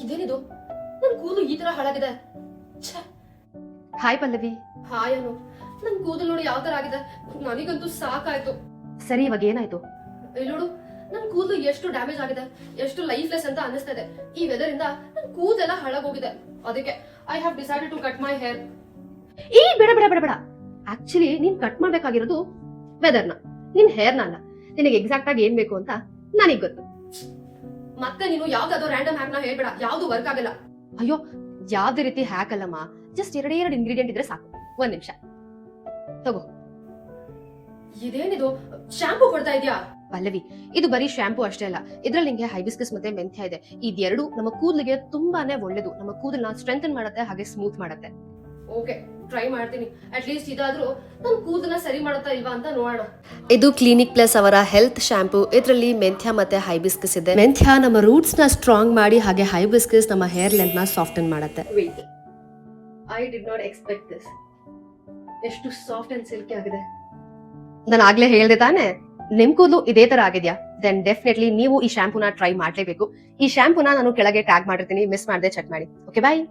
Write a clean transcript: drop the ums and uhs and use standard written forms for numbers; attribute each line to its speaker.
Speaker 1: ಇದೇನಿದು ನನ್ ಕೂದಲು ಈ ತರ ಹಾಳಾಗಿದೆ.
Speaker 2: ಹಾಯ್ ಪಲ್ಲವಿ.
Speaker 1: ಹಾಯ್ ಅನು, ನನ್ ಕೂದಲು ನೋಡಿ ಯಾವ ತರ ಆಗಿದೆ. ನನಗಂತೂ ಸಾಕಾಯ್ತು.
Speaker 2: ಸರಿ, ಇವಾಗ ಏನಾಯ್ತು?
Speaker 1: ಇಲ್ಲಿ ನೋಡು, ನನ್ ಕೂದಲು ಎಷ್ಟು ಡ್ಯಾಮೇಜ್ ಆಗಿದೆ, ಎಷ್ಟು ಲೈಫ್ಲೆಸ್ ಅಂತ ಅನಿಸ್ತಾ ಇದೆ. ಈ ವೆದರ್ ಇಂದ ನನ್ ಕೂದಲೆಲ್ಲ ಹಾಳಾಗೋಗಿದೆ. ಅದಕ್ಕೆ I have decided to cut my hair.
Speaker 2: ಬೇಡ ಬೇಡ ಬೇಡ ಬೇಡ. ಆಕ್ಚುಲಿ ನೀನ್ ಕಟ್ ಮಾಡ್ಬೇಕಾಗಿರೋದು ವೆದರ್ನ, ನಿನ್ ಹೇರ್ನ ಅಲ್ಲ. ನಿನಗೆ ಎಕ್ಸಾಕ್ಟ್ ಆಗಿ ಏನ್ ಬೇಕು ಅಂತ ನನಗ್ ಗೊತ್ತು.
Speaker 1: ಮತ್ತೆ ನೀನು ಯಾವ್ದಾದ್ರು ರ್ಯಾಂಡಮ್ ಹ್ಯಾಕ್ ನ ಹೇಳ್ಬೇಡ, ಯಾವ್ದು ವರ್ಕ್ ಆಗಲ್ಲ.
Speaker 2: ಅಯ್ಯೋ, ಯಾವ್ದೇ ರೀತಿ ಹ್ಯಾಕ್ ಅಲ್ಲಮ್ಮ. ಜಸ್ಟ್ ಎರಡೇ ಎರಡು ಇಂಗ್ರೀಡಿಯೆಂಟ್ ಇದ್ರೆ ಸಾಕು. ಒಂದ್ ನಿಮಿಷ ತಗೋ.
Speaker 1: ಇದೇನಿದು, ಶಾಂಪೂ ಕೊಡ್ತಾ ಇದ್ಯಾ?
Speaker 2: ಪಲ್ಲವಿ, ಇದು ಬರೀ ಶಾಂಪೂ ಅಷ್ಟೇ ಅಲ್ಲ, ಇದ್ರಲ್ಲಿ ನಿಂಗೆ ಹೈಬಿಸ್ಕಸ್ ಮತ್ತೆ ಮೆಂತ್ಯ ಇದೆ. ಇದೆರಡು ನಮ್ಮ ಕೂದಲಿಗೆ ತುಂಬಾನೇ ಒಳ್ಳೇದು. ನಮ್ಮ ಕೂದಲನ್ನ ಸ್ಟ್ರೆಂಥನ್ ಮಾಡುತ್ತೆ, ಹಾಗೆ ಸ್ಮೂತ್ ಮಾಡುತ್ತೆ.
Speaker 1: ಓಕೆ, ಟ್ರೈ ಮಾಡ್ತೀನಿ. ಅಟ್ ಲೀಸ್ಟ್ ಇದಾದ್ರೂ ನನ್ ಕೂದಲನ್ನ ಸರಿ ಮಾಡುತ್ತಾ ಇಲ್ವಾ ಅಂತ ನೋಡೋಣ.
Speaker 2: ಇದು ಕ್ಲಿನಿಕ್ ಪ್ಲಸ್ ಅವರ ಹೆಲ್ತ್ ಶಾಂಪೂ. ಇದರಲ್ಲಿ ಮೆಂತ್ಯ ಮತ್ತೆ ಹೈಬಿಸ್ಕಸ್ ಇದೆ. ಮೆಂತ್ಯ ನಮ್ಮ ರೂಟ್ಸ್ ನ ಸ್ಟ್ರಾಂಗ್ ಮಾಡಿ, ಹಾಗೆ ಹೈಬಿಸ್ಕಸ್ ನಮ್ಮ ಹೇರ್ ಲೆಂತ್ ನ ಸಾಫ್ಟನ್ ಮಾಡುತ್ತೆ.
Speaker 1: Wait, I did not expect this. ಎಷ್ಟು ಸಾಫ್ಟ್ ಅಂಡ್ ಸಿಲ್ಕಿ ಆಗಿದೆ.
Speaker 2: ನಾನು ಆಗ್ಲೇ ಹೇಳ್ದೆ ತಾನೆ, ನಿಮ್ ಕೂದಲು ಇದೇ ತರ ಆಗಿದ್ಯಾ? ದೆನ್ ಡೆಫಿನೆಟ್ಲಿ ನೀವು ಈ ಶಾಂಪೂನ ಟ್ರೈ ಮಾಡ್ಲೇಬೇಕು. ಈ ಶಾಂಪೂನ ನಾನು ಕೆಳಗೆ ಟ್ಯಾಗ್ ಮಾಡಿರ್ತೀನಿ, ಮಿಸ್ ಮಾಡದೆ ಚೆಕ್ ಮಾಡಿ. ಓಕೆ, ಬಾಯ್.